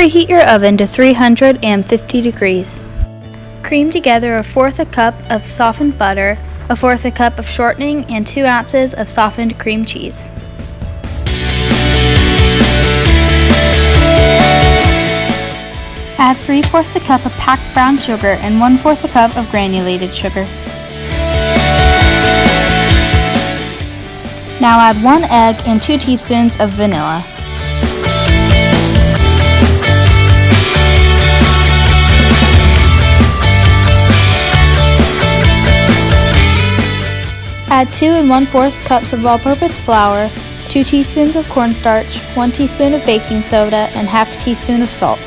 Preheat your oven to 350 degrees. Cream together 1/4 cup of softened butter, 1/4 cup of shortening, and 2 ounces of softened cream cheese. Add 3/4 cup of packed brown sugar and 1/4 cup of granulated sugar. Now add 1 egg and 2 teaspoons of vanilla. Add 2 1/4 cups of all-purpose flour, 2 teaspoons of cornstarch, 1 teaspoon of baking soda, and half a teaspoon of salt.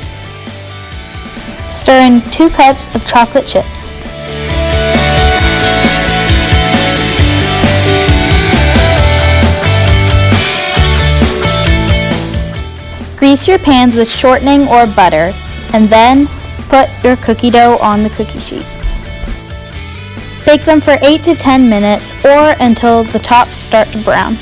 Stir in 2 cups of chocolate chips. Grease your pans with shortening or butter, and then put your cookie dough on the cookie sheets. Bake them for 8 to 10 minutes or until the tops start to brown.